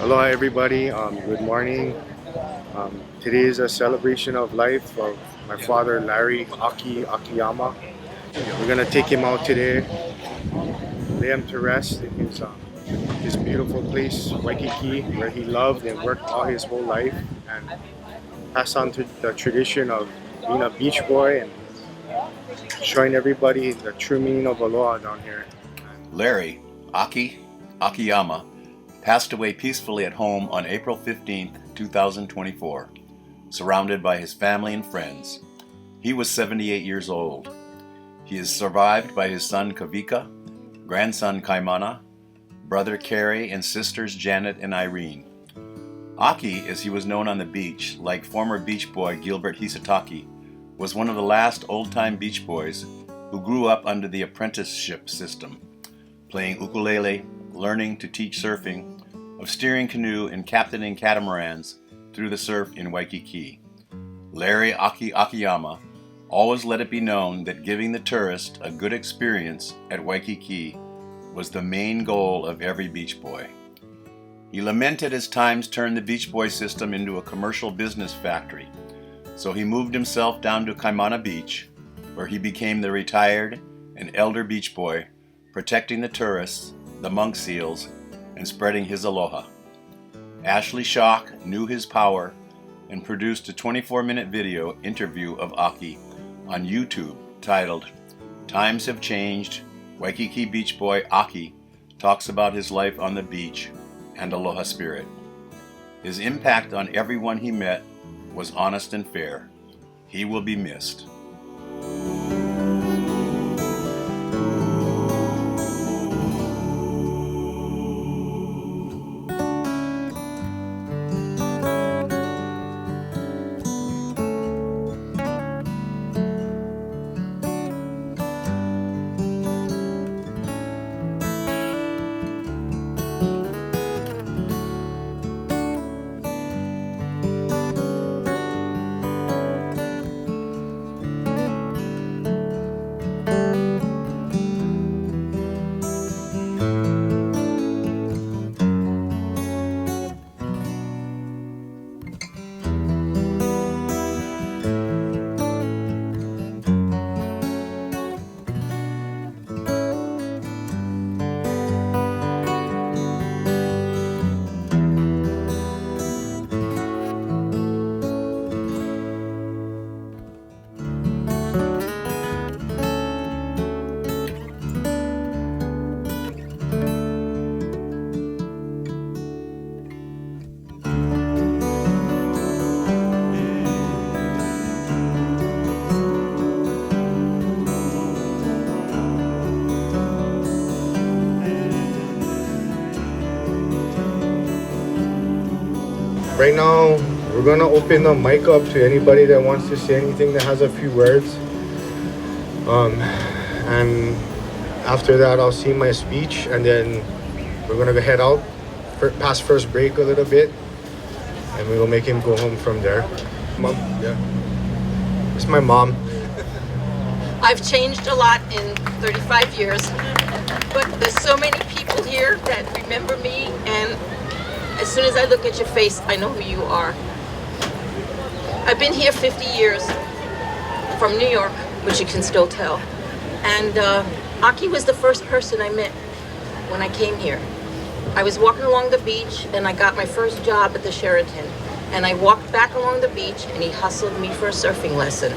Aloha everybody, good morning. Today is a celebration of life of my father Larry AKI AKIYAMA. We're gonna take him out today, lay him to rest in his beautiful place, Waikiki, where he loved and worked all his whole life, and pass on to the tradition of being a beach boy and showing everybody the true meaning of aloha down here. Larry AKI AKIYAMA passed away peacefully at home on April 15, 2024, surrounded by his family and friends. He was 78 years old. He is survived by his son Kawika, grandson Kaimana, brother Kerry, and sisters Janet and Irene. Aki, as he was known on the beach, like former beach boy Gilbert Hisatake, was one of the last old-time beach boys who grew up under the apprenticeship system, playing ukulele, learning to teach surfing, of steering canoe and captaining catamarans through the surf in Waikiki. Larry AKI AKIYAMA always let it be known that giving the tourist a good experience at Waikiki was the main goal of every beach boy. He lamented as times turned the beach boy system into a commercial business factory, so he moved himself down to Kaimana Beach, where he became the retired and elder beach boy, protecting the tourists, the monk seals, and spreading his aloha. Ashley Schock knew his power and produced a 24-minute video interview of Aki on YouTube titled "Times Have Changed. Waikiki Beach Boy Aki talks about his life on the beach and aloha spirit." His impact on everyone he met was honest and fair. He will be missed. Right now, we're gonna open the mic up to anybody that wants to say anything that has a few words. And after that, I'll see my speech, and then we're gonna go head out past first break a little bit, and we will make him go home from there. Mom, yeah, it's my mom. I've changed a lot in 35 years, but there's so many people here that remember me, and as soon as I look at your face, I know who you are. I've been here 50 years from New York, which you can still tell. And Aki was the first person I met when I came here. I was walking along the beach and I got my first job at the Sheraton. And I walked back along the beach and he hustled me for a surfing lesson.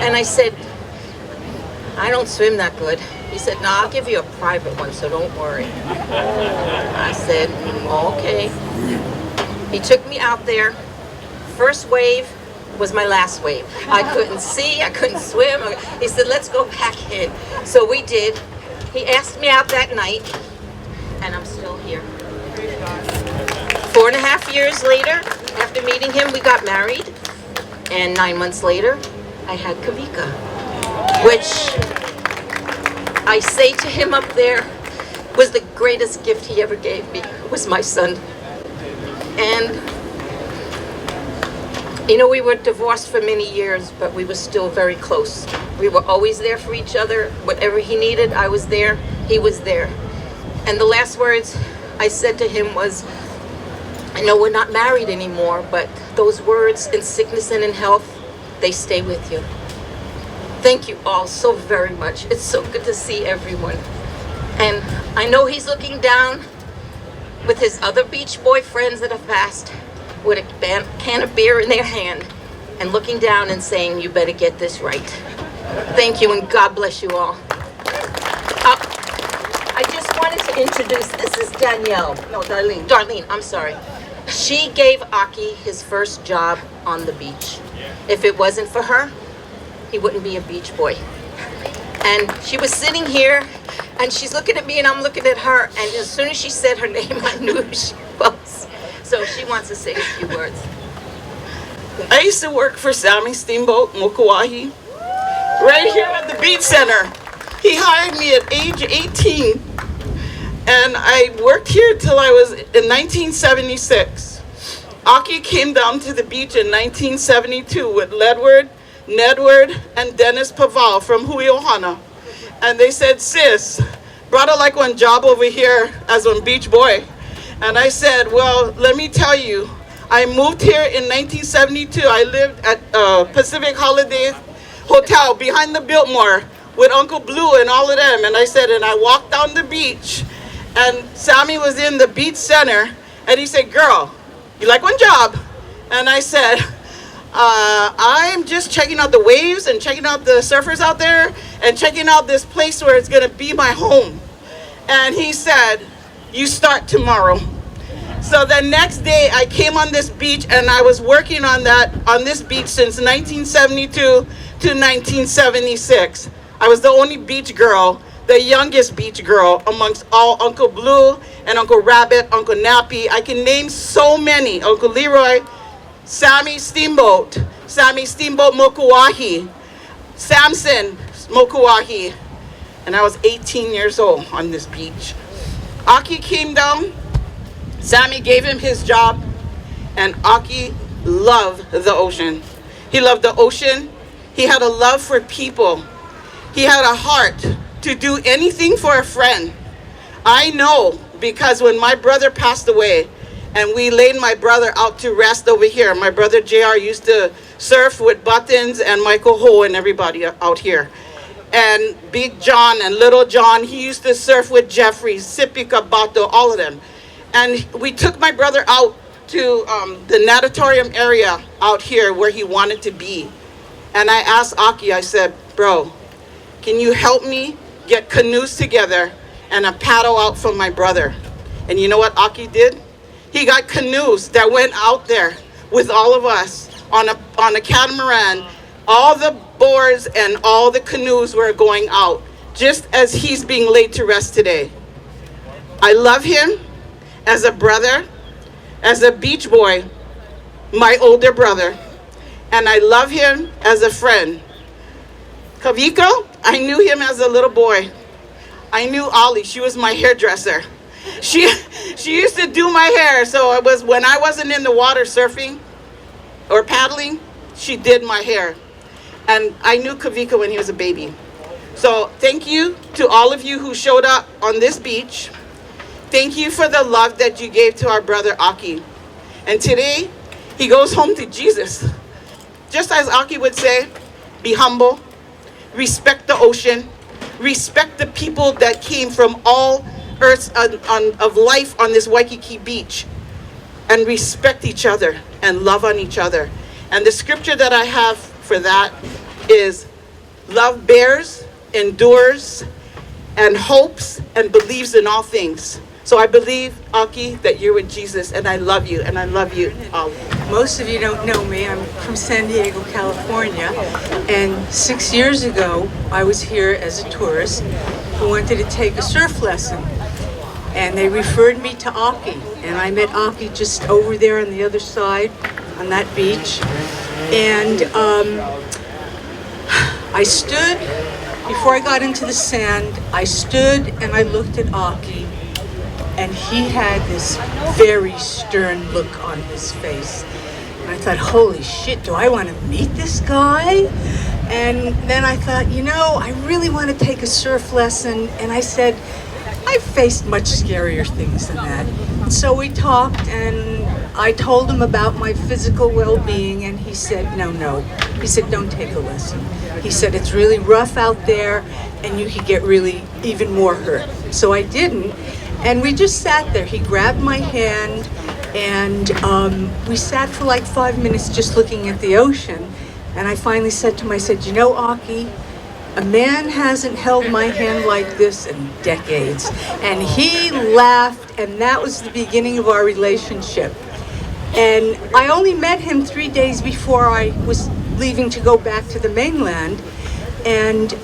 And I said, "I don't swim that good." He said, "No, I'll give you a private one, so don't worry." I said, "Okay." He took me out there. First wave was my last wave. I couldn't see, I couldn't swim. He said, "Let's go back in." So we did. He asked me out that night, and I'm still here. 4.5 years later, after meeting him, we got married. And 9 months later, I had Kawika, which I say to him up there was the greatest gift he ever gave me, was my son. And you know, we were divorced for many years, but we were still very close. We were always there for each other. Whatever he needed, I was there, he was there. And the last words I said to him was, I know we're not married anymore, but those words in sickness and in health, they stay with you. Thank you all so very much. It's so good to see everyone. And I know he's looking down with his other beach boy friends that have passed with a can of beer in their hand and looking down and saying, you better get this right. Thank you, and God bless you all. I just wanted to introduce, this is Danielle. No, Darlene. Darlene, I'm sorry. She gave Aki his first job on the beach. If it wasn't for her, he wouldn't be a beach boy. And she was sitting here, and she's looking at me, and I'm looking at her, and as soon as she said her name, I knew who she was. So she wants to say a few words. I used to work for Sammy Steamboat Mokuahi, right here at the beach center. He hired me at age 18, and I worked here till I was in 1976. Aki came down to the beach in 1972 with Ledward, Nedward, and Dennis Paval from Huiohana. And they said, sis, brother like one job over here as one beach boy. And I said, well, let me tell you, I moved here in 1972. I lived at Pacific Holiday Hotel behind the Biltmore with Uncle Blue and all of them. And I said, and I walked down the beach, and Sammy was in the beach center, and he said, girl, you like one job? And I said, I'm just checking out the waves and checking out the surfers out there and checking out this place where it's gonna be my home. And he said, you start tomorrow. So the next day I came on this beach, and I was working on this beach since 1972 to 1976. I was the only beach girl, the youngest beach girl amongst all Uncle Blue and Uncle Rabbit, Uncle Nappy. I can name so many. Uncle Leroy, Sammy Steamboat Mokuahi, Samson Mokuahi. And I was 18 years old on this beach. Aki came down, Sammy gave him his job, and Aki loved the ocean. He loved the ocean. He had a love for people. He had a heart to do anything for a friend. I know, because when my brother passed away and we laid my brother out to rest over here, my brother JR used to surf with Buttons and Michael Ho and everybody out here. And Big John and Little John, he used to surf with Jeffrey, Sipika, Bato, all of them. And we took my brother out to the natatorium area out here where he wanted to be. And I asked Aki, I said, bro, can you help me get canoes together and a paddle out for my brother? And you know what Aki did? He got canoes that went out there with all of us on a catamaran. All the boards and all the canoes were going out, just as he's being laid to rest today. I love him as a brother, as a beach boy, my older brother, and I love him as a friend. Kawika, I knew him as a little boy. I knew Ollie, she was my hairdresser. She used to do my hair, so it was when I wasn't in the water surfing or paddling, she did my hair. And I knew Kawika when he was a baby. So thank you to all of you who showed up on this beach. Thank you for the love that you gave to our brother Aki. And today, he goes home to Jesus. Just as Aki would say, be humble, respect the ocean, respect the people that came from all earths of life on this Waikiki beach, and respect each other and love on each other. And the scripture that I have for that is, love bears, endures, and hopes, and believes in all things. So I believe, Aki, that you're with Jesus, and I love you, and I love you all. Most of you don't know me. I'm from San Diego, California, and 6 years ago, I was here as a tourist who wanted to take a surf lesson, and they referred me to Aki, and I met Aki just over there on the other side, on that beach, and I stood, before I got into the sand, I stood and I looked at Aki, and he had this very stern look on his face. And I thought, holy shit, do I want to meet this guy? And then I thought, you know, I really want to take a surf lesson. And I said, I I've faced much scarier things than that. So we talked, and I told him about my physical well-being, and he said, no. He said, don't take a lesson. He said, it's really rough out there, and you could get really even more hurt. So I didn't, and we just sat there. He grabbed my hand, and we sat for like 5 minutes just looking at the ocean. And I finally said to him, I said, you know, Aki, a man hasn't held my hand like this in decades. And he laughed, and that was the beginning of our relationship. And I only met him 3 days before I was leaving to go back to the mainland. And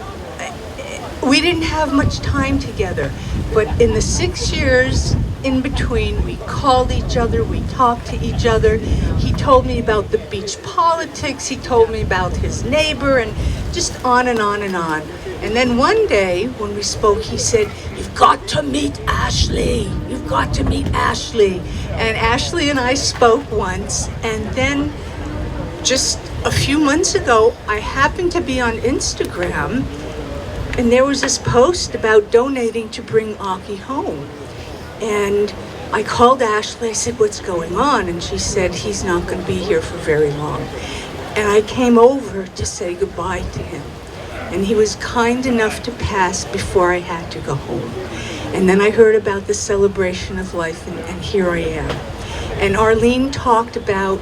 we didn't have much time together. But in the 6 years in between, we called each other, we talked to each other. He told me about the beach politics, he told me about his neighbor, and just on and on and on. And then one day when we spoke, he said, you've got to meet Ashley. You've got to meet Ashley. And Ashley and I spoke once, and then just a few months ago, I happened to be on Instagram, and there was this post about donating to bring Aki home. And I called Ashley, I said, what's going on? And she said, he's not going to be here for very long. And I came over to say goodbye to him. And he was kind enough to pass before I had to go home. And then I heard about the celebration of life, and here I am. And Arlene talked about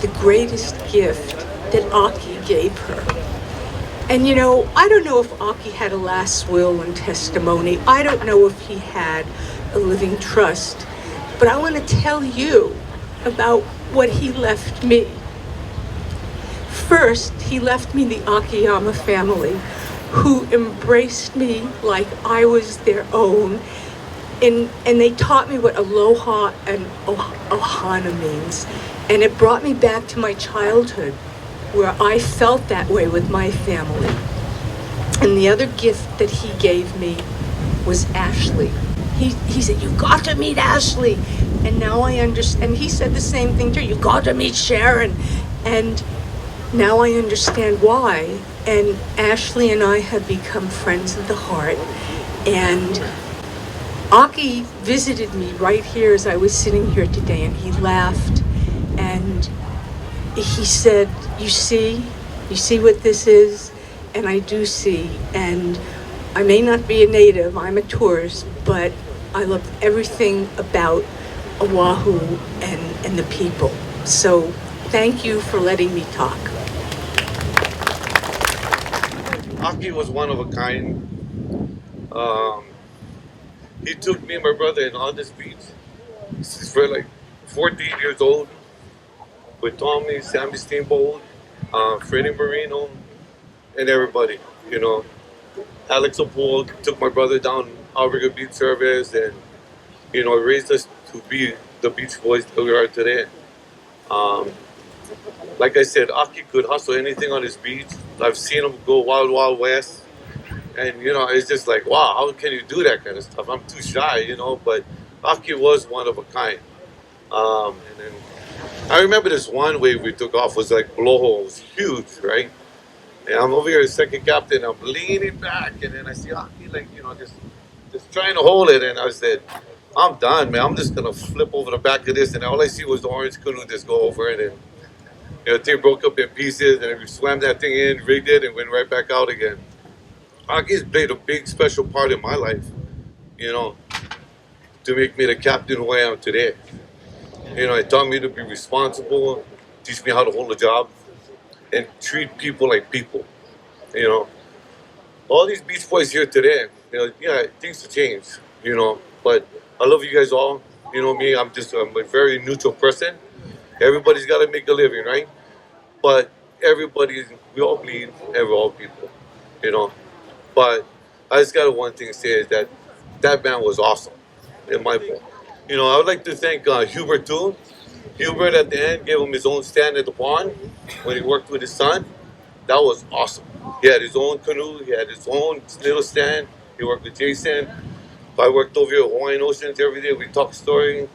the greatest gift that Aki gave her. And you know, I don't know if Aki had a last will and testimony. I don't know if he had a living trust. But I want to tell you about what he left me. First, he left me the Akiyama family, who embraced me like I was their own. And they taught me what aloha and ohana means. And it brought me back to my childhood, where I felt that way with my family. And the other gift that he gave me was Ashley. He said, you got to meet Ashley. And now I understand. And he said the same thing too. You got to meet Sharon. And now I understand why. And Ashley and I have become friends of the heart. And Aki visited me right here as I was sitting here today, and he laughed. And he said, you see what this is? And I do see. And I may not be a native, I'm a tourist, but I love everything about Oahu and the people. So thank you for letting me talk. Aki was one of a kind. He took me and my brother in on this beach. Since we're like 14 years old, with Tommy, Sammy Steamboat, Freddie Marino, and everybody, you know. Alex Opol took my brother down Alberga Beach Service, and, you know, raised us to be the Beach Boys that we are today. Like I said, Aki could hustle anything on his beach. I've seen him go wild, wild west. And, you know, it's just like, wow, how can you do that kind of stuff? I'm too shy, you know, but Aki was one of a kind. And then I remember this one wave we took off was like blowhole. It was huge, right? And I'm over here as second captain. I'm leaning back, and then I see Aki, like, you know, just trying to hold it. And I said, I'm done, man. I'm just going to flip over the back of this. And all I see was the orange canoe just go over it. And, you know, the thing broke up in pieces. And we swam that thing in, rigged it, and went right back out again. Aki's played a big, special part in my life, you know, to make me the captain who I am today. You know, it taught me to be responsible, teach me how to hold a job, and treat people like people, you know. All these Beach Boys here today, you know, yeah, things have changed, you know, but I love you guys all. You know me, I'm a very neutral person. Everybody's got to make a living, right? But we all bleed, and we're all people, you know. But I just got one thing to say is that man was awesome, in my book. You know, I would like to thank Hubert too. Hubert at the end gave him his own stand at the pond when he worked with his son. That was awesome. He had his own canoe. He had his own little stand. He worked with Jason. I worked over here at Hawaiian Oceans every day. We talked story.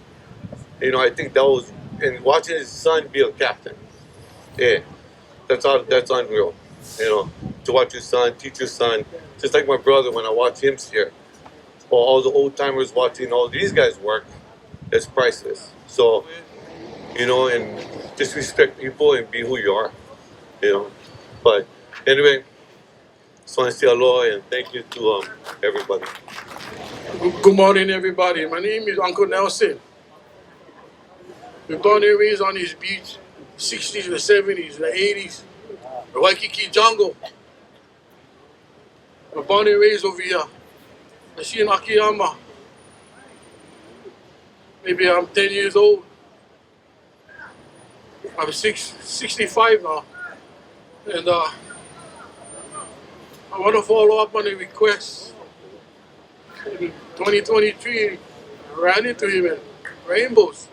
You know, I think that was, and watching his son be a captain. Yeah, that's unreal. You know, to watch your son, teach your son. Just like my brother, when I watch him steer, or all the old timers watching all these guys work is priceless. So, you know, and just respect people and be who you are, you know. But anyway, just want to say aloha and thank you to everybody. Good morning, everybody. My name is Uncle Nelson. We're born and raised on this beach, 60s, the 70s, the 80s, the Waikiki jungle. We're born and raised over here. I see in Akiyama. Maybe I'm 10 years old. I'm 65 now. And I want to follow up on the request. In 2023, I ran into him in Rainbows.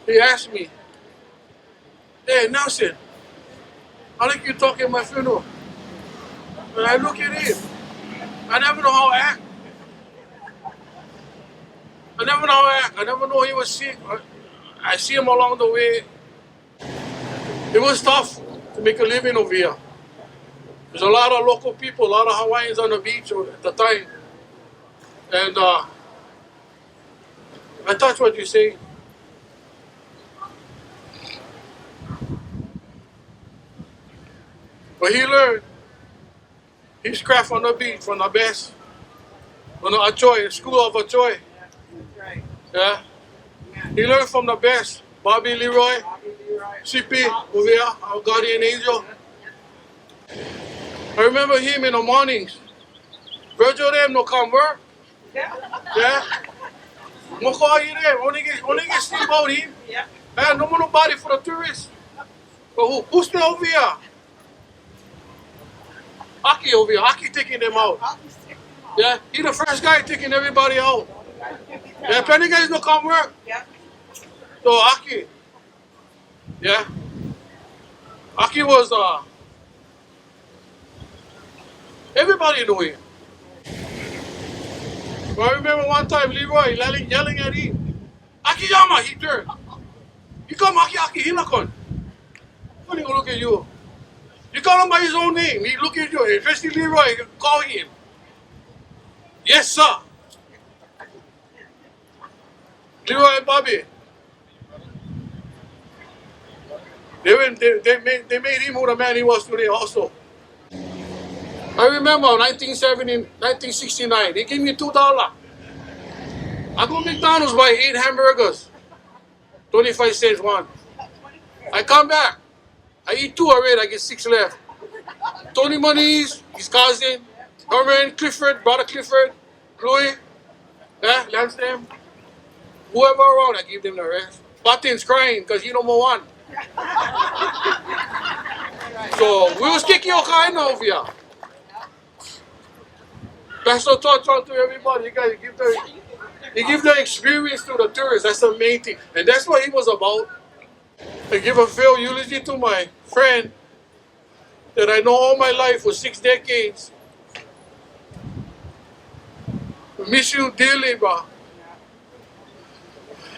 He asked me, "Hey, Nelson, I like you talking at my funeral." And I look at him. I never know how to act. I never know how to act. I never know he was sick. I see him along the way. It was tough to make a living over here. There's a lot of local people, a lot of Hawaiians on the beach at the time. And I touch what you say. But he learned his craft on the beach from the best. On the Achoy, School of Achoy. Yeah. He learned from the best. Bobby Leroy, CP over here, our guardian angel. I remember him in the mornings. Virgil them no come work. Yeah. No call you there. Only get steamboat him. And no more nobody for the tourists. But who's still over here? Aki over here. Aki taking them out. Yeah. He the first guy taking everybody out. Yeah. Plenty guys no come work. So Aki. Yeah. Aki was everybody knew him. But I remember one time Leroy yelling at him. Akiyama, he turned. You come Aki, he not on. When he gonna look at you? You call him by his own name. He look at you, especially Leroy, call him. Yes, sir. Leroy and Bobby. They made him who the man he was today also. I remember 1969, they gave me $2. I go to McDonald's, buy 8 hamburgers, 25 cents one. I come back, I eat 2 already, I get 6 left. Tony Moniz, his cousin, Herman, Clifford, brother Clifford, Louis, yeah, Lansdale, whoever around, I give them the rest. Buttons crying because he no more one. So we was kicking all kind over here. Pastor talk to everybody. You guys give the experience to the tourists. That's the main thing. And that's what he was about. I give a fair eulogy to my friend that I know all my life for 6 decades. I miss you dearly, bro.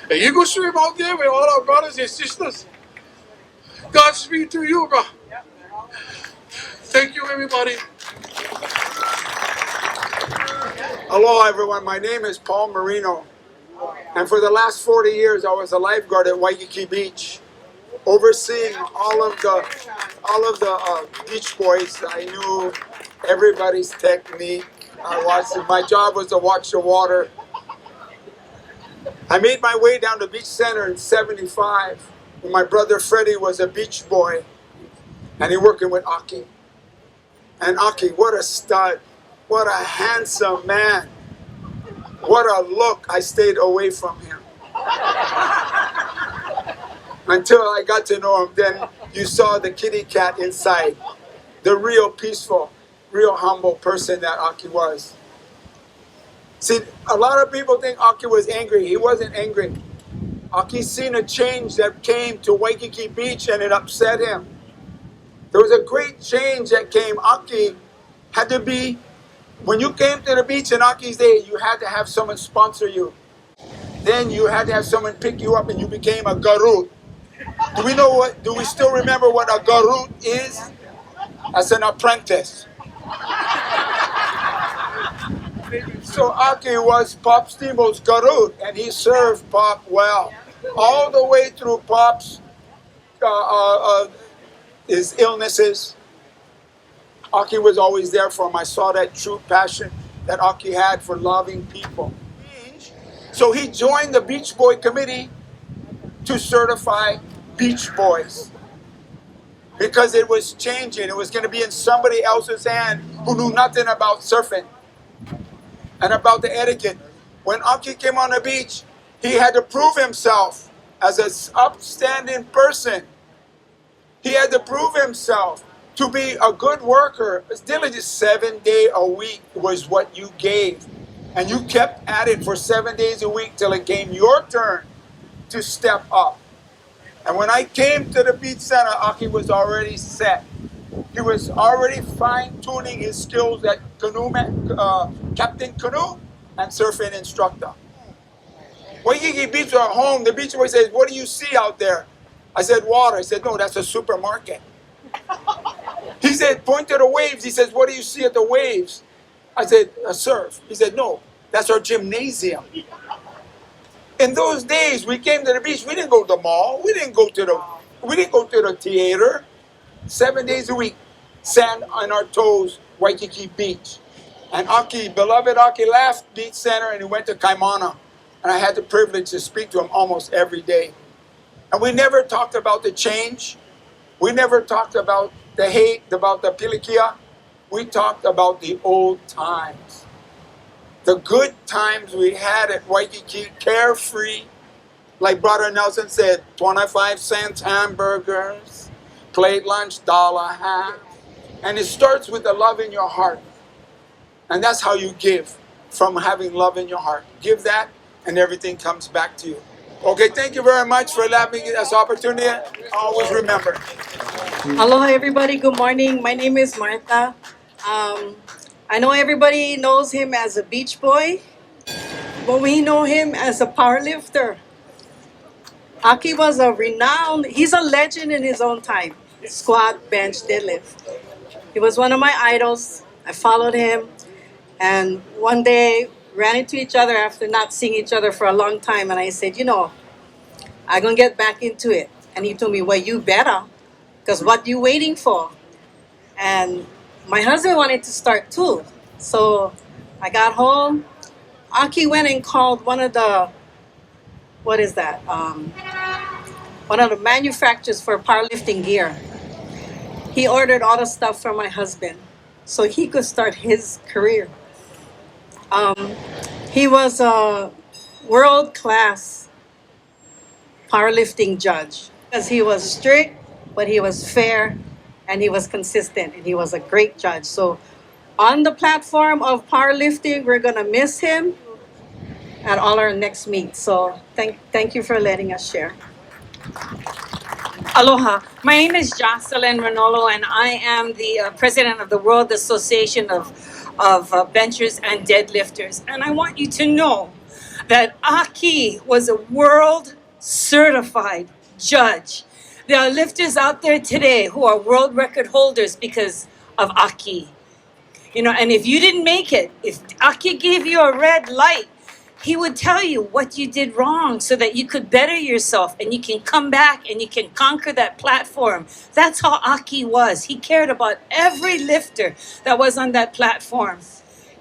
And you go swim out there with all our brothers and sisters. Godspeed to you, bro. Thank you, everybody. Aloha, everyone. My name is Paul Marino, and for the last 40 years, I was a lifeguard at Waikiki Beach, overseeing all of the beach boys. I knew everybody's technique. My job was to watch the water. I made my way down to Beach Center in '75 when my brother Freddie was a beach boy, and he working with Aki. And Aki, what a stud. What a handsome man. What a look. I stayed away from him. Until I got to know him, then you saw the kitty cat inside. The real peaceful, real humble person that Aki was. See, a lot of people think Aki was angry. He wasn't angry. Aki seen a change that came to Waikiki Beach and it upset him. There was a great change that came. Aki had to be, when you came to the beach in Aki's day, you had to have someone sponsor you. Then you had to have someone pick you up and you became a garut. Do we still remember what a garut is? As an apprentice. So Aki was Pop Steamboat's garut, and he served Pop well. All the way through Pop's his illnesses, Aki was always there for him. I saw that true passion that Aki had for loving people. So he joined the Beach Boy Committee to certify Beach Boys because it was changing. It was going to be in somebody else's hand who knew nothing about surfing and about the etiquette. When Aki came on the beach, he had to prove himself as an upstanding person. He had to prove himself to be a good worker. Diligent 7 days a week was what you gave. And you kept at it for 7 days a week till it came your turn to step up. And when I came to the beach center, Aki was already set. He was already fine-tuning his skills at captain canoe and surfing instructor. Waikiki Beach or home, the beach boy says, "What do you see out there?" I said, "Water." He said, "No, that's a supermarket." He said, "Point to the waves." He says, "What do you see at the waves?" I said, "A surf." He said, "No, that's our gymnasium." In those days, we came to the beach. We didn't go to the mall. We didn't go to the theater. 7 days a week, sand on our toes, Waikiki Beach. And Aki, beloved Aki, left Beach Center and he went to Kaimana. And I had the privilege to speak to him almost every day. And we never talked about the change. We never talked about the hate, about the pilikia. We talked about the old times. The good times we had at Waikiki, carefree. Like Brother Nelson said, 25-cent hamburgers, plate lunch, $1.50. And it starts with the love in your heart. And that's how you give, from having love in your heart. Give that, and everything comes back to you. Okay, thank you very much for allowing me this opportunity. Always remember. Aloha, everybody. Good morning. My name is Martha. I know everybody knows him as a beach boy, but we know him as a power lifter. Aki was he's a legend in his own time. Squat, bench, deadlift. He was one of my idols. I followed him, and one day ran into each other after not seeing each other for a long time, and I said, I'm gonna get back into it. And he told me, well, you better, because what you waiting for? And my husband wanted to start too. So I got home. Aki went and called one of the, one of the manufacturers for powerlifting gear. He ordered all the stuff for my husband so he could start his career. He was a world-class powerlifting judge because he was strict, but he was fair, and he was consistent, and he was a great judge. So on the platform of powerlifting, we're going to miss him at all our next meet. So thank you for letting us share. Aloha. My name is Jocelyn Ranolo, and I am the president of the World Association of Benchers and Deadlifters. And I want you to know that Aki was a world certified judge. There are lifters out there today who are world record holders because of Aki. And if you didn't make it, if Aki gave you a red light, he would tell you what you did wrong so that you could better yourself and you can come back and you can conquer that platform. That's how Aki was. He cared about every lifter that was on that platform.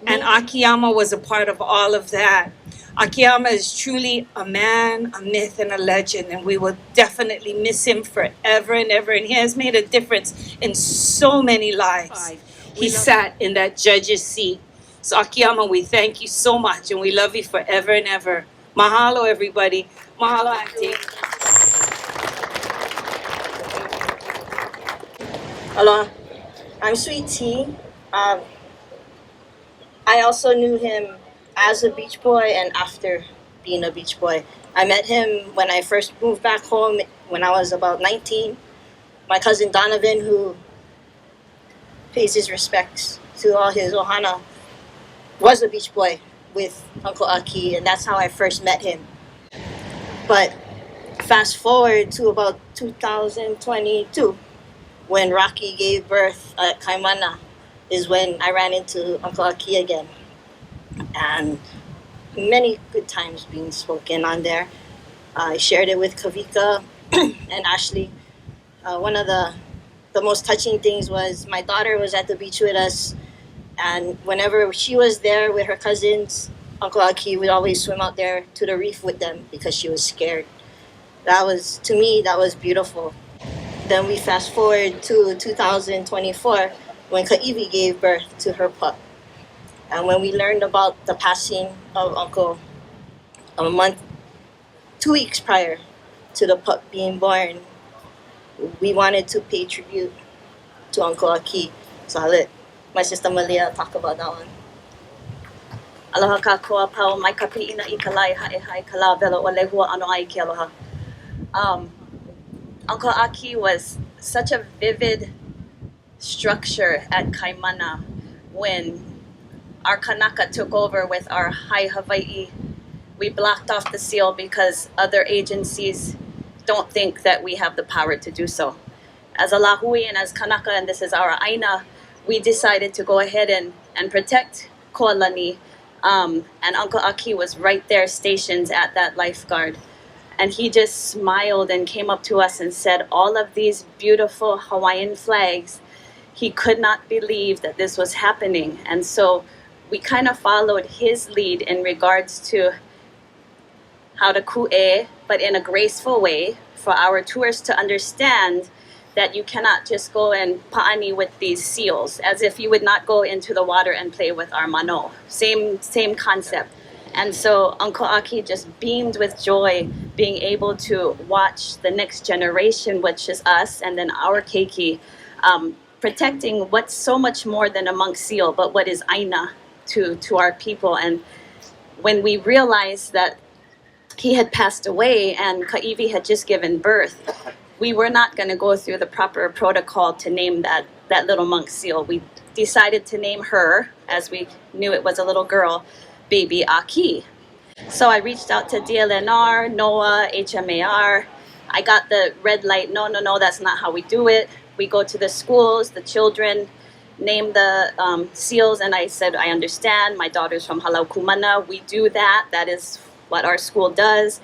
And Akiyama was a part of all of that. Akiyama is truly a man, a myth, and a legend, and we will definitely miss him forever and ever. And he has made a difference in so many lives. He sat in that judge's seat. So Akiyama, we thank you so much, and we love you forever and ever. Mahalo, everybody. Mahalo, Auntie. Aloha. I'm Sweet Tea. I also knew him as a beach boy and after being a beach boy. I met him when I first moved back home when I was about 19. My cousin Donovan, who pays his respects to all his ohana, was a beach boy with Uncle Aki, and that's how I first met him. But fast forward to about 2022, when Rocky gave birth at Kaimana, is when I ran into Uncle Aki again. and many good times being spoken on there. I shared it with Kawika and Ashley. One of the most touching things was my daughter was at the beach with us, and whenever she was there with her cousins, Uncle Aki would always swim out there to the reef with them because she was scared. That was, to me, that was beautiful. Then we fast forward to 2024 when Ka'ivi gave birth to her pup. And when we learned about the passing of Uncle a month, 2 weeks prior to the pup being born, we wanted to pay tribute to Uncle Aki. So I'll let my sister Malia talk about that one. Aloha ka koa pau mai ka pi'ina I ka lai hae hai ka la velo o lehua ano ai ki aloha. Uncle Aki was such a vivid structure at Kaimana when our Kanaka took over with our High Hawaii. We blocked off the seal because other agencies don't think that we have the power to do so. As a Lahui and as Kanaka, and this is our Aina, we decided to go ahead and protect Koalani. And Uncle Aki was right there stationed at that lifeguard. And he just smiled and came up to us and said, all of these beautiful Hawaiian flags, he could not believe that this was happening. And so we kind of followed his lead in regards to how to ku'e, but in a graceful way for our tourists to understand that you cannot just go and pa'ani with these seals, as if you would not go into the water and play with our mano. Same concept. And so Uncle Aki just beamed with joy being able to watch the next generation, which is us, and then our keiki, protecting what's so much more than a monk seal, but what is aina to our people. And when we realized that he had passed away and Ka'ivi had just given birth, we were not going to go through the proper protocol to name that little monk seal. We decided to name her, as we knew it was a little girl, Baby Aki. So I reached out to DLNR, NOAA, HMAR. I got the red light, no, that's not how we do it. We go to the schools, the children name the seals, and I said, I understand, my daughter's from Halau Kumana, we do that, that is what our school does.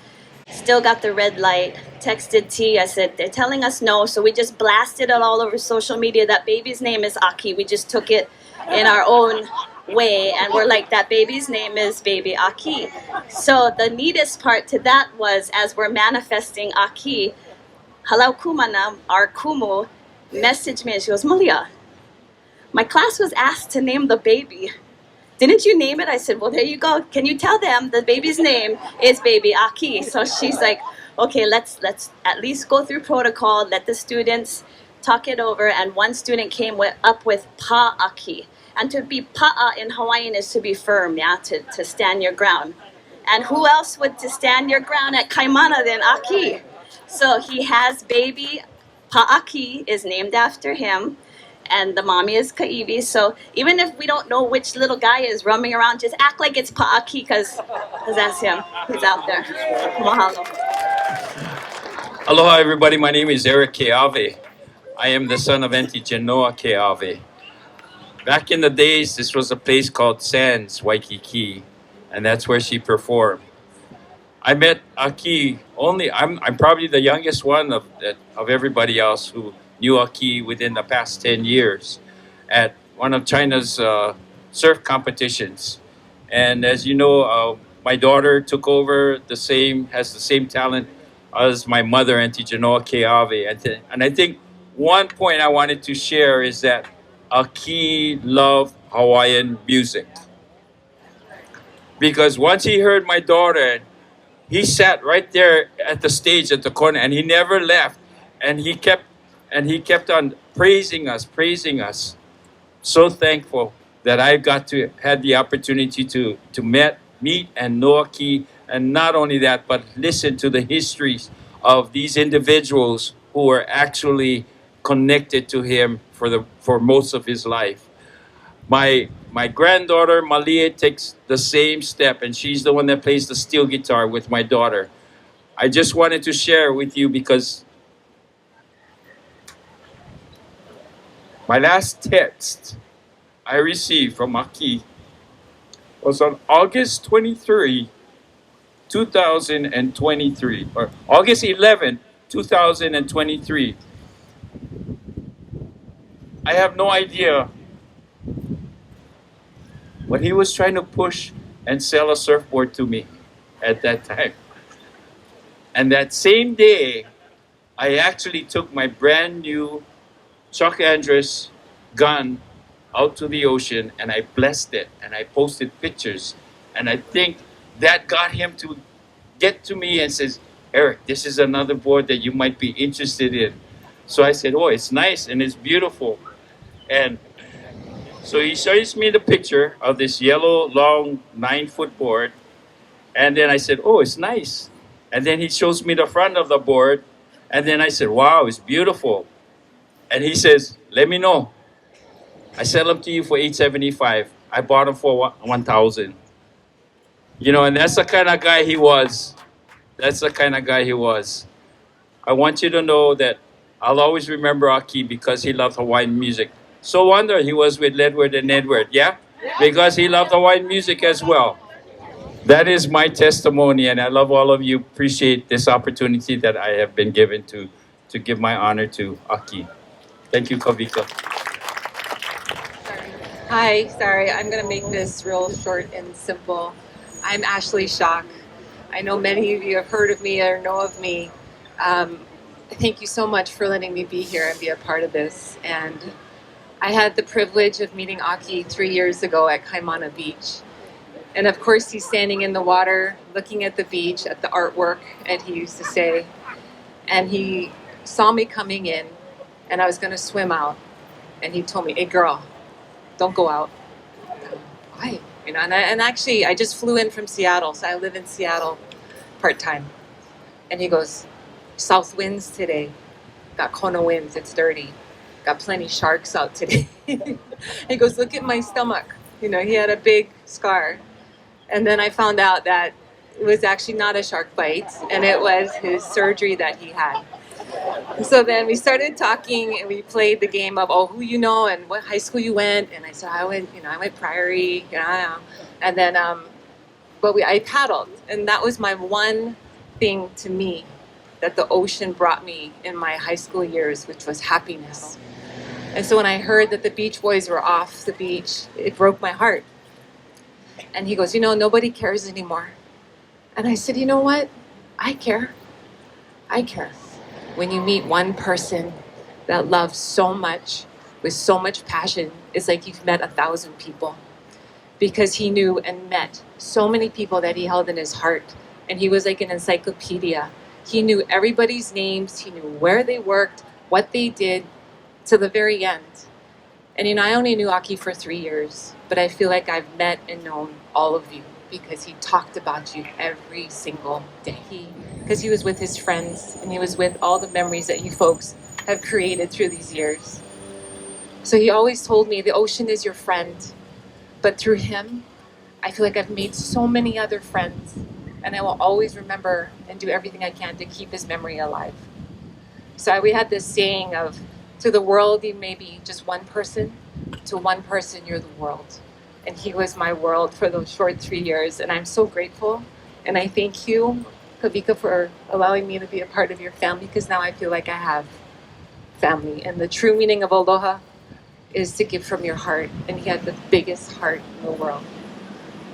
Still got the red light, texted T, I said, they're telling us no, so we just blasted it all over social media that baby's name is Aki. We just took it in our own way, and we're like, that baby's name is Baby Aki. So the neatest part to that was, as we're manifesting Aki, Halau Kumana, our kumu, messaged me and she goes, Malia, my class was asked to name the baby. Didn't you name it? I said, well, there you go. Can you tell them the baby's name is Baby Aki? So she's like, okay, let's at least go through protocol, let the students talk it over. And one student came up with Pa Aki. And to be pa'a in Hawaiian is to be firm, yeah, to stand your ground. And who else would to stand your ground at Kaimana than Aki? So he has baby, Pa'aki is named after him, and the mommy is Ka'ivi. So even if we don't know which little guy is roaming around, just act like it's Pa'aki, because that's him. He's out there. Mahalo. Aloha, everybody. My name is Eric Keave. I am the son of Auntie Genoa Keave. Back in the days, this was a place called Sands, Waikiki, and that's where she performed. I met Aki only, I'm probably the youngest one of everybody else who knew Aki within the past 10 years at one of China's surf competitions. And as you know, my daughter took over has the same talent as my mother, Auntie Genoa Keave. And I think one point I wanted to share is that Aki loved Hawaiian music. Because once he heard my daughter, he sat right there at the stage at the corner and he never left. And he kept on praising us. So thankful that I had the opportunity to meet and know Aki, and not only that, but listen to the histories of these individuals who were actually connected to him for most of his life. My granddaughter Malia takes the same step, and she's the one that plays the steel guitar with my daughter. I just wanted to share with you because my last text I received from Aki was on August 23, 2023, or August 11, 2023. I have no idea what he was trying to push and sell a surfboard to me at that time. And that same day, I actually took my brand new Chuck Andrus gun out to the ocean and I blessed it and I posted pictures. And I think that got him to get to me and says, Eric, this is another board that you might be interested in. So I said, oh, it's nice and it's beautiful. And so he shows me the picture of this yellow, long 9-foot board. And then I said, oh, it's nice. And then he shows me the front of the board. And then I said, wow, it's beautiful. And he says, let me know. I sell them to you for $875. I bought them for $1,000. You know, and that's the kind of guy he was. That's the kind of guy he was. I want you to know that I'll always remember Aki because he loved Hawaiian music. So wonder he was with Ledward and Edward, yeah? Because he loved Hawaiian music as well. That is my testimony, and I love all of you. Appreciate this opportunity that I have been given to give my honor to Aki. Thank you, Kawika. Hi, sorry, I'm going to make this real short and simple. I'm Ashley Schock. I know many of you have heard of me or know of me. Thank you so much for letting me be here and be a part of this. And I had the privilege of meeting Aki 3 years ago at Kaimana Beach. And of course, he's standing in the water, looking at the beach, at the artwork, and he used to say, and he saw me coming in, and I was going to swim out. And he told me, hey, girl, don't go out. Why? You know, and actually, I just flew in from Seattle, so I live in Seattle part-time. And he goes, south winds today. Got Kona winds, it's dirty. Got plenty sharks out today. He goes, look at my stomach. You know, he had a big scar. And then I found out that it was actually not a shark bite, and it was his surgery that he had. So then we started talking, and we played the game of, oh, who you know and what high school you went. And I said, I went Priory, and then, I paddled, and that was my one thing to me that the ocean brought me in my high school years, which was happiness. And so when I heard that the Beach Boys were off the beach, it broke my heart. And he goes, nobody cares anymore. And I said, you know what? I care. I care. When you meet one person that loves so much, with so much passion, it's like you've met 1,000 people. Because he knew and met so many people that he held in his heart. And he was like an encyclopedia. He knew everybody's names. He knew where they worked, what they did, to the very end. And I only knew Aki for 3 years, but I feel like I've met and known all of you because he talked about you every single day. Because he was with his friends and he was with all the memories that you folks have created through these years. So he always told me the ocean is your friend, but through him, I feel like I've made so many other friends, and I will always remember and do everything I can to keep his memory alive. So we had this saying of, to the world, you may be just one person. To one person, you're the world. And he was my world for those short 3 years. And I'm so grateful. And I thank you, Kawika, for allowing me to be a part of your family, because now I feel like I have family. And the true meaning of aloha is to give from your heart. And he had the biggest heart in the world.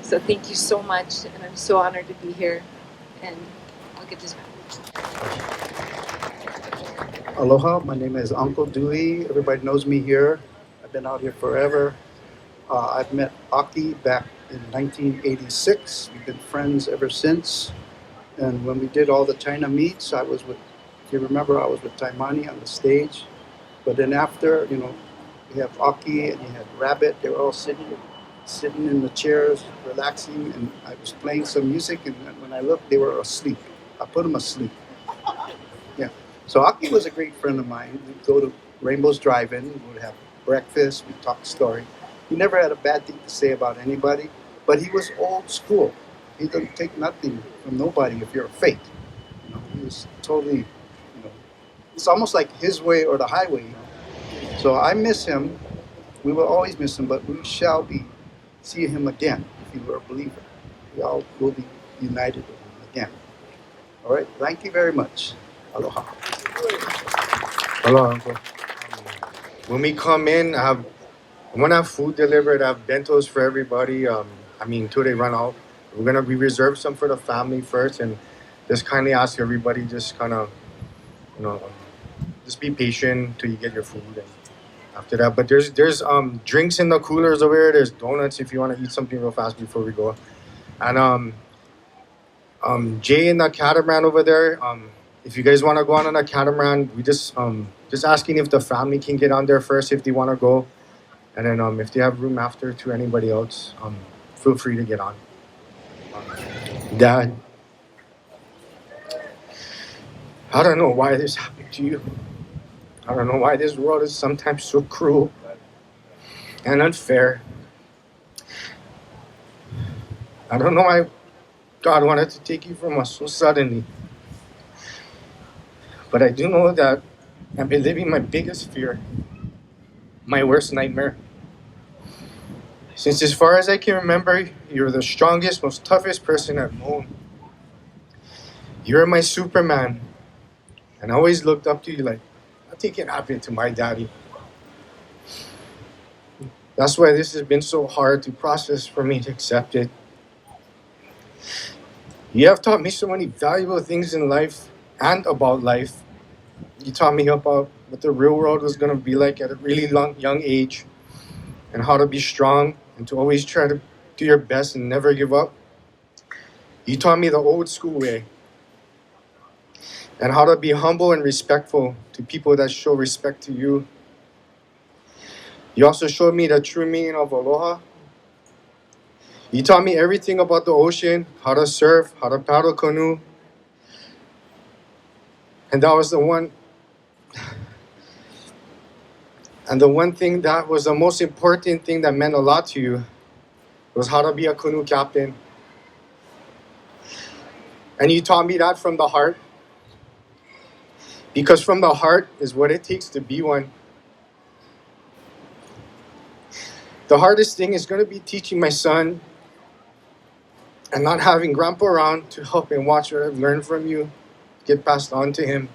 So thank you so much. And I'm so honored to be here. And I'll give this back. Aloha, my name is Uncle Dewey. Everybody knows me here. I've been out here forever. I've met Aki back in 1986. We've been friends ever since. And when we did all the China meets, I was with Taimani on the stage. But then after, we have Aki and you had Rabbit. They were all sitting in the chairs, relaxing. And I was playing some music, and when I looked, they were asleep. I put them asleep. Yeah. So Aki was a great friend of mine. We'd go to Rainbow's Drive-In, we'd have breakfast, we'd talk story. He never had a bad thing to say about anybody, but he was old school. He didn't take nothing from nobody if you're fake. He was totally, it's almost like his way or the highway. So I miss him. We will always miss him, but we shall see him again. you are a believer. We all will be united again. All right, thank you very much. Aloha. Hello, Uncle. When we come in, I'm gonna have food delivered. I have bentos for everybody. Until they run out, we reserve some for the family first, and just kindly ask everybody just kind of, you know, just be patient till you get your food. And after that, but there's drinks in the coolers over here. There's donuts if you want to eat something real fast before we go. And Jay and the catamaran over there. If you guys want to go on a catamaran, we just asking if the family can get on there first if they want to go, and then if they have room after to anybody else, feel free to get on. Dad, I don't know why this happened to you. I don't know why this world is sometimes so cruel and unfair. I don't know why God wanted to take you from us so suddenly. But I do know that I've been living my biggest fear, my worst nightmare. Since as far as I can remember, you're the strongest, most toughest person I've known. You're my Superman. And I always looked up to you like, nothing can happen to my daddy. That's why this has been so hard to process for me to accept it. You have taught me so many valuable things in life and about life. You taught me about what the real world was going to be like at a really young age, and how to be strong and to always try to do your best and never give up. You taught me the old school way, and how to be humble and respectful to people that show respect to you. You also showed me the true meaning of aloha. You taught me everything about the ocean, how to surf, how to paddle canoe. And that was the one thing that was the most important thing that meant a lot to you was how to be a canoe captain. And you taught me that from the heart. Because from the heart is what it takes to be one. The hardest thing is going to be teaching my son and not having Grandpa around to help him watch what I've learned from you get passed on to him.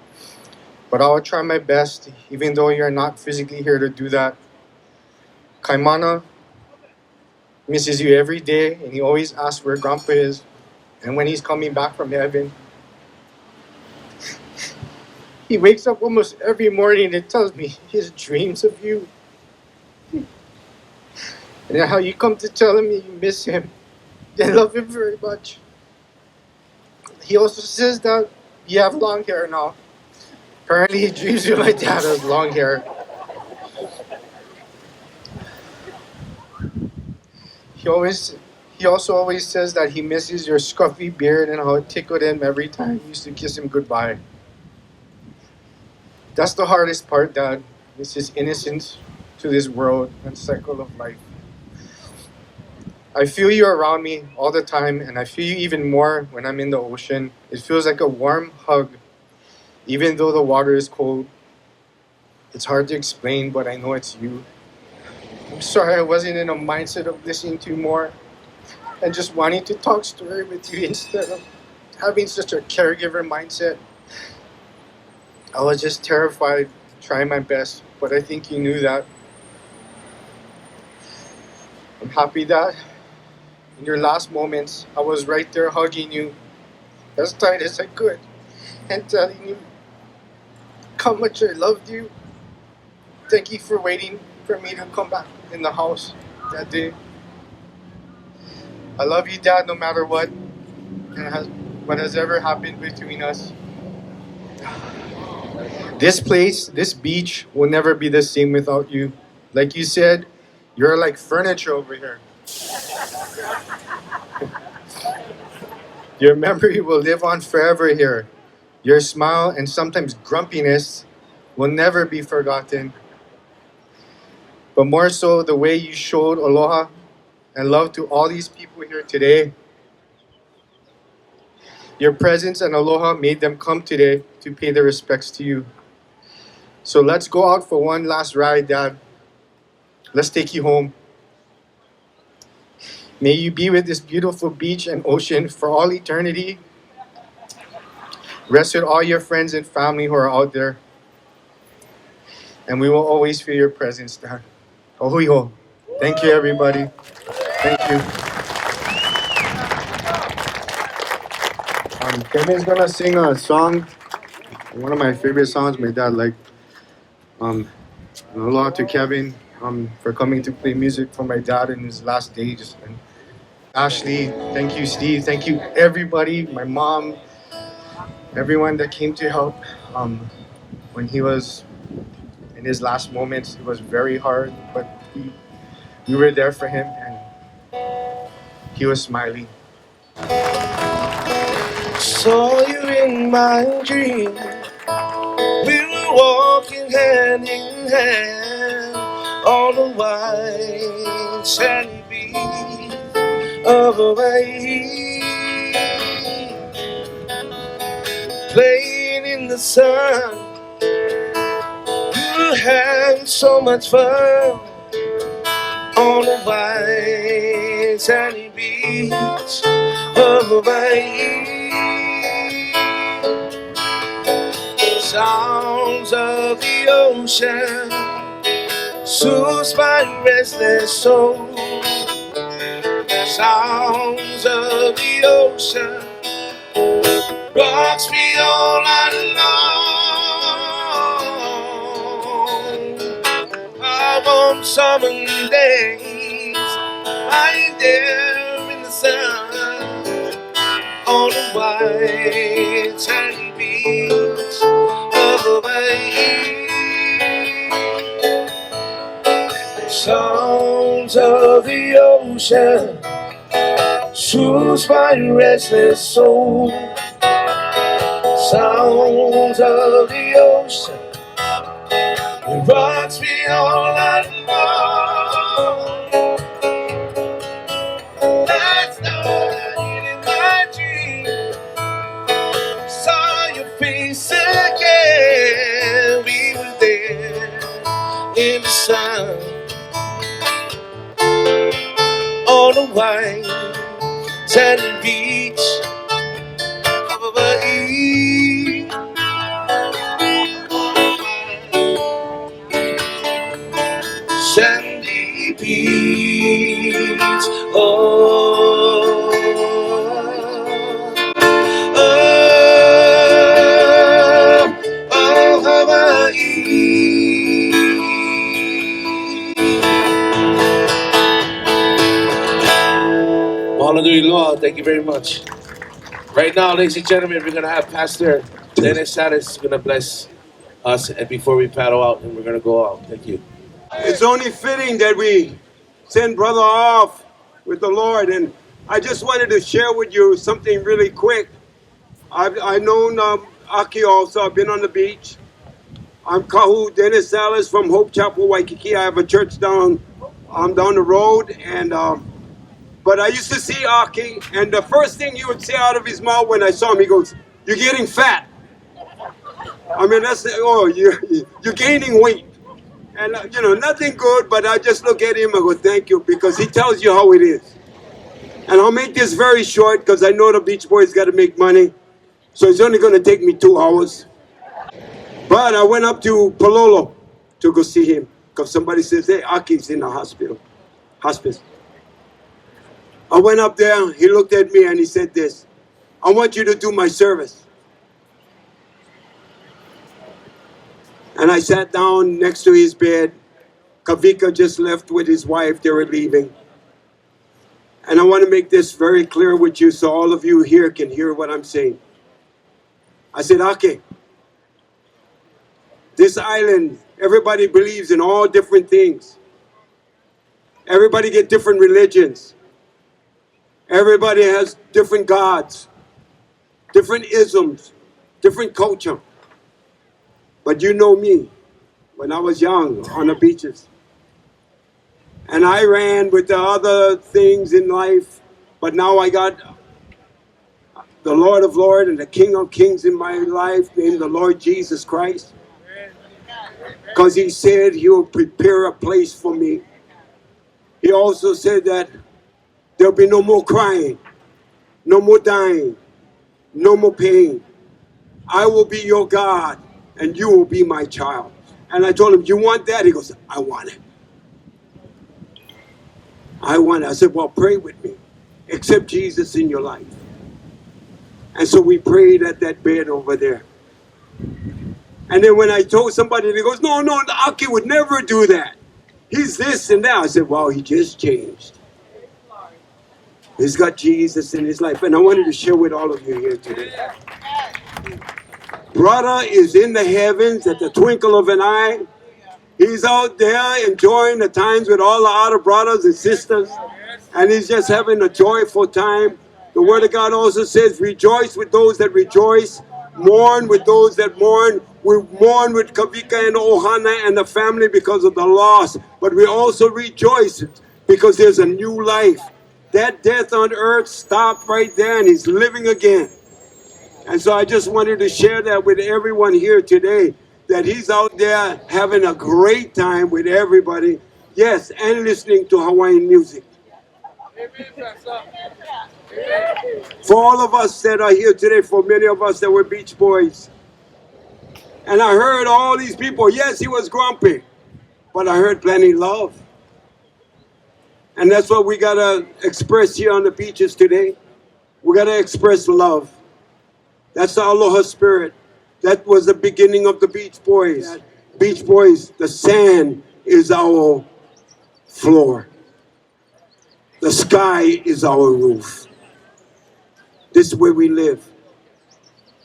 But I will try my best, even though you're not physically here to do that. Kaimana misses you every day, and he always asks where Grandpa is and when he's coming back from heaven. He wakes up almost every morning and tells me his dreams of you. And how you come to tell him you miss him and love him very much. He also says that you have long hair now. Apparently he dreams you my dad has long hair. He also always says that he misses your scruffy beard and how it tickled him every time you used to kiss him goodbye. That's the hardest part, Dad. This is innocence to this world and cycle of life. I feel you around me all the time, and I feel you even more when I'm in the ocean. It feels like a warm hug, even though the water is cold. It's hard to explain, but I know it's you. I'm sorry I wasn't in a mindset of listening to you more and just wanting to talk story with you instead of having such a caregiver mindset. I was just terrified, trying my best, but I think you knew that. I'm happy that in your last moments, I was right there hugging you as tight as I could and telling you how much I loved you. Thank you for waiting for me to come back in the house that day. I love you, Dad, no matter what has ever happened between us. This place, this beach, will never be the same without you. Like you said, you're like furniture over here. Your memory will live on forever here. Your smile and sometimes grumpiness will never be forgotten. But more so, the way you showed aloha and love to all these people here today. Your presence and aloha made them come today to pay their respects to you. So let's go out for one last ride, Dad. Let's take you home. May you be with this beautiful beach and ocean for all eternity. Rest with all your friends and family who are out there. And we will always feel your presence there. Ohuiho. Thank you, everybody. Thank you. Kevin's gonna sing a song, one of my favorite songs my dad liked. Aloha to Kevin for coming to play music for my dad in his last days. And Ashley, thank you, Steve. Thank you, everybody, my mom, everyone that came to help when he was in his last moments. It was very hard, but we were there for him, and he was smiling. Saw you in my dream. We were walking hand in hand on the white sandy beach of Hawaii, playing in the sun. You had so much fun on the white sandy beach of Hawaii. Sounds of the ocean soothes my restless soul. Sounds of the ocean rocks me all night long. I want summer days lying there in the sun on the white sandy beach of Hawaii. Sounds of the ocean soothes my restless soul. Sounds of the ocean, it rocks me all night long. Last night in my dream, saw your face again. We were there in the sun on a white sandy beach of Hawaii. Sandy beach, oh, oh, oh, Hawaii. Hallelujah, Lord. Thank you very much. Right now, ladies and gentlemen, we're going to have Pastor Dennis Satis going to bless us and before we paddle out, and we're going to go out. Thank you. It's only fitting that we send brother off with the Lord, and I just wanted to share with you something really quick. I've known Aki also. I've been on the beach. I'm Kahu Dennis Salas from Hope Chapel, Waikiki. I have a church down the road, and but I used to see Aki, and the first thing he would say out of his mouth when I saw him, he goes, "You're getting fat." I mean, you're gaining weight. And, nothing good, but I just look at him and go, thank you, because he tells you how it is. And I'll make this very short, because I know the Beach Boys got to make money. So it's only going to take me 2 hours. But I went up to Palolo to go see him, because somebody says, hey, Aki's in the hospice. I went up there, he looked at me, and he said this, I want you to do my service. And I sat down next to his bed. Kawika just left with his wife. They were leaving. And I want to make this very clear with you so all of you here can hear what I'm saying. I said, Ake, this island, everybody believes in all different things. Everybody get different religions. Everybody has different gods, different isms, different culture. But you know me, when I was young on the beaches. And I ran with the other things in life, but now I got the Lord of Lords and the King of Kings in my life, named the Lord Jesus Christ. Because he said he will prepare a place for me. He also said that There'll be no more crying, no more dying, no more pain. I will be your God, and you will be my child. And I told him, you want that? He goes, I want it. I want it. I said, well, pray with me. Accept Jesus in your life. And so we prayed at that bed over there. And then when I told somebody, he goes, no, Aki would never do that. He's this and that. I said, well, he just changed. He's got Jesus in his life. And I wanted to share with all of you here today. Brother is in the heavens at the twinkle of an eye. He's out there enjoying the times with all the other brothers and sisters. And he's just having a joyful time. The Word of God also says, rejoice with those that rejoice. Mourn with those that mourn. We mourn with Kawika and Ohana and the family because of the loss. But we also rejoice because there's a new life. That death on earth stopped right there and he's living again. And so I just wanted to share that with everyone here today, that he's out there having a great time with everybody. Yes, and listening to Hawaiian music. For all of us that are here today, for many of us that were Beach Boys. And I heard all these people, yes, he was grumpy, but I heard plenty love. And that's what we got to express here on the beaches today. We got to express love. That's the aloha spirit. That was the beginning of the Beach Boys. Beach Boys, the sand is our floor. The sky is our roof. This is where we live.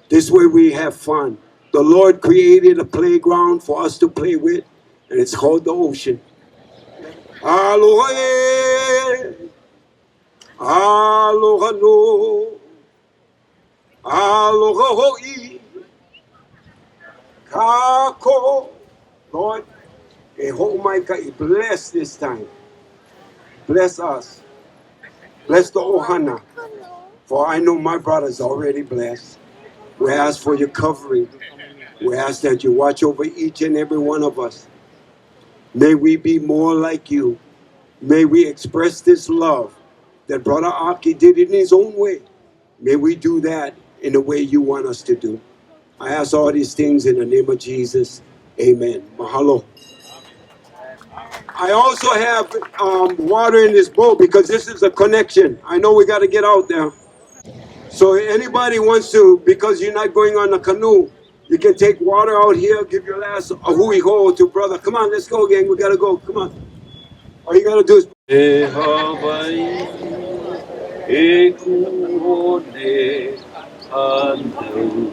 This is where we have fun. The Lord created a playground for us to play with, and it's called the ocean. Aloha, aloha no, aloha hoi, kako. Lord, bless this time. Bless us. Bless the ohana. For I know my brother's already blessed. We ask for your covering. We ask that you watch over each and every one of us. May we be more like you. May we express this love that Brother Aki did in his own way. May we do that in the way you want us to do. I ask all these things in the name of Jesus. Amen. Mahalo. I also have water in this boat because this is a connection. I know we got to get out there. So anybody wants to, because you're not going on a canoe, you can take water out here, give your last ahui ho to brother. Come on, let's go, gang. We got to go. Come on. All you got to do is... E Hawaii, e kuone andau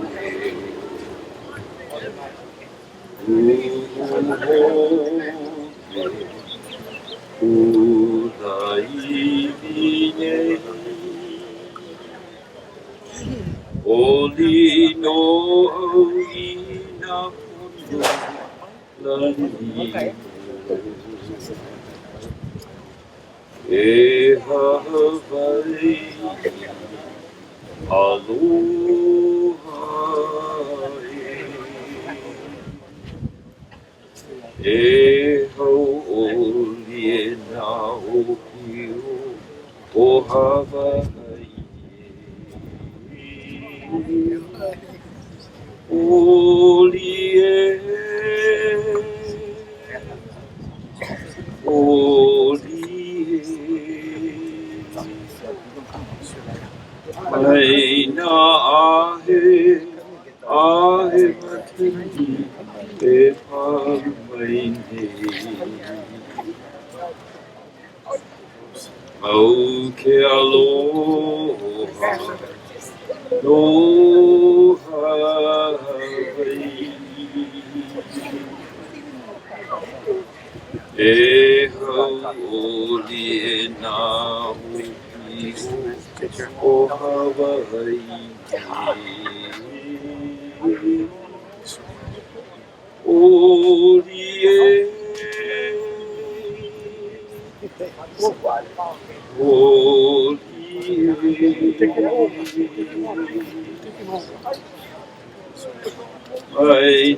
Oli no ina lani e Hawaii aloha e hau oli e na opio o Hawaii oli e Aina ahe matini e pamaine Au ke aloha no Hawaii E haoli e nā upi o Hawaii Oli e Oli e Aki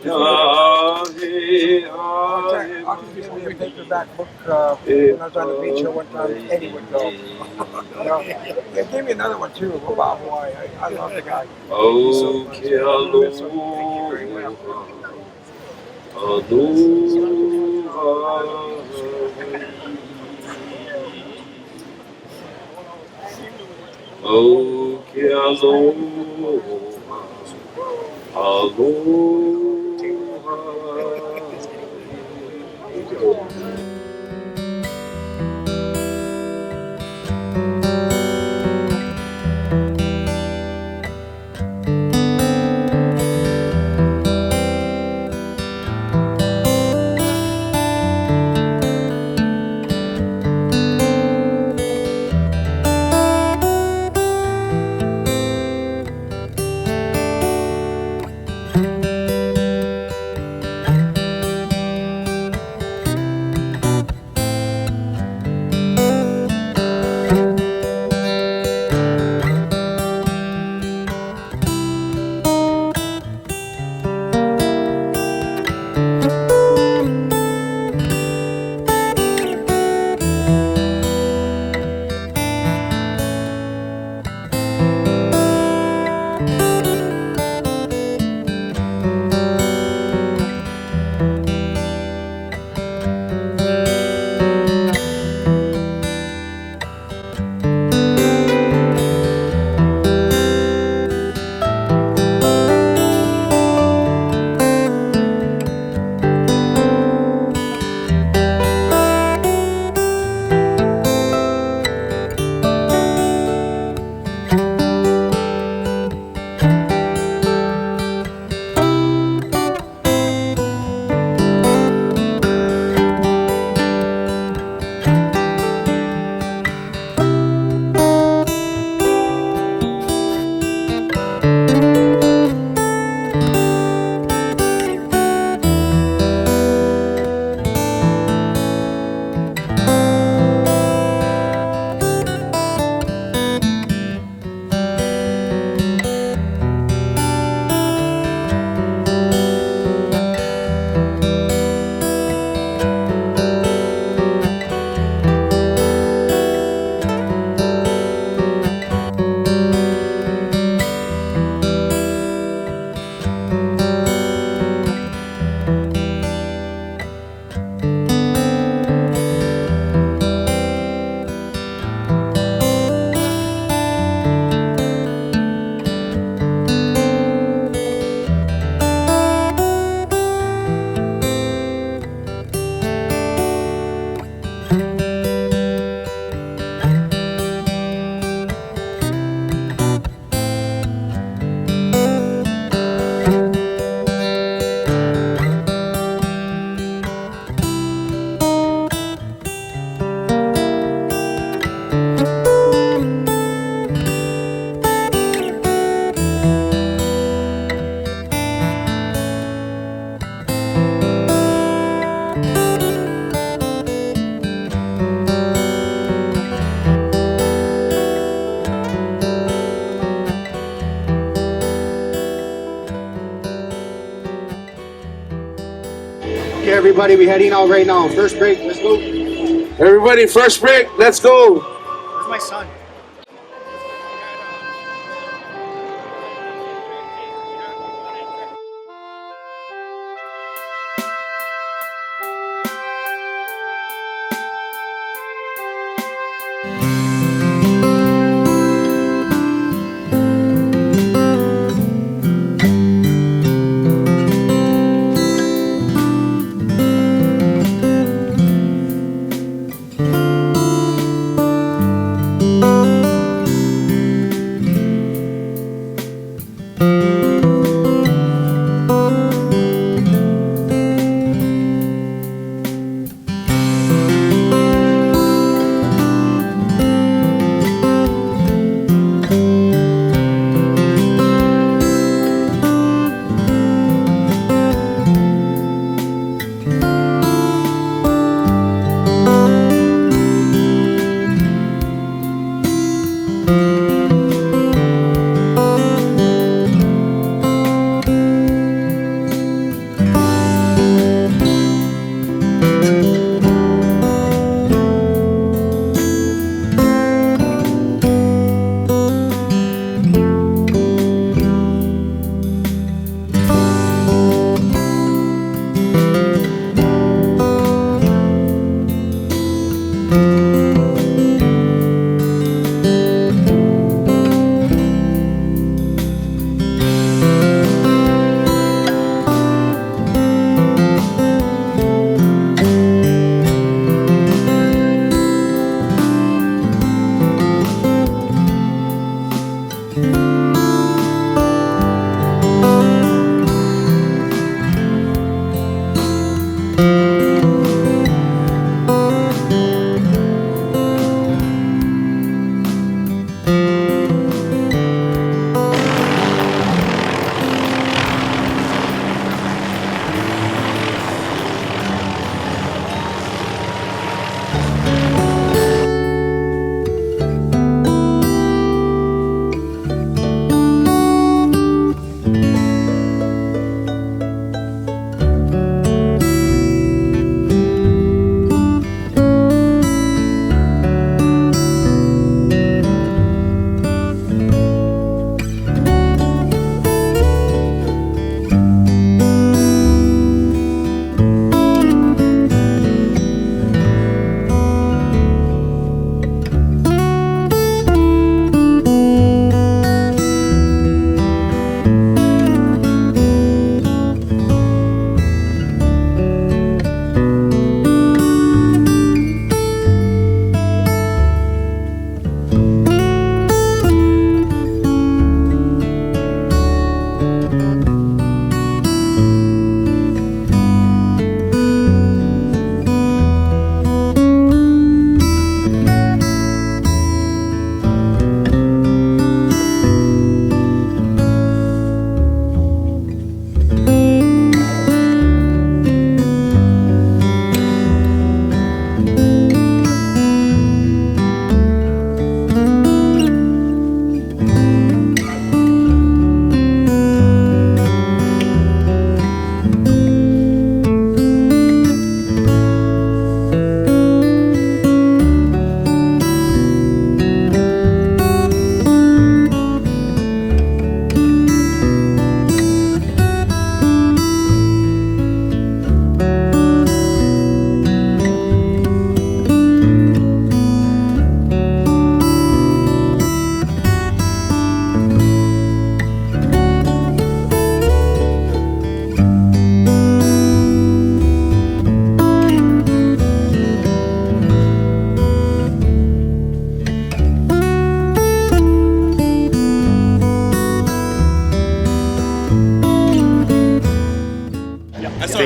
gave me a paperback book when I was on the beach here one time. Eddie would go. You know, they gave me another one too about Hawaii. I love the guy. Thank you so much. Thank you very much. Oh, que aloha, aloha. Okay, everybody, we're heading out right now. First break, let's go. Everybody, first break, let's go. Where's my son?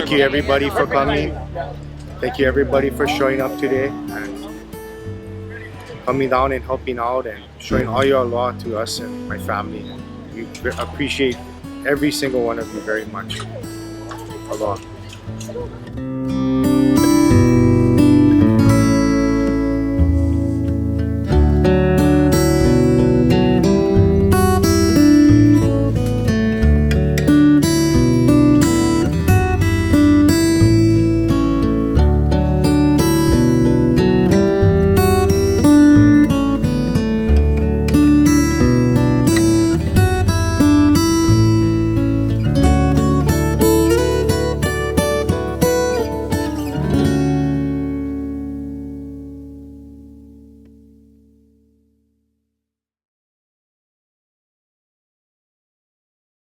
thank you everybody for coming. Thank you everybody for showing up today and coming down and helping out and showing all your aloha to us and my family. We appreciate every single one of you very much. Aloha.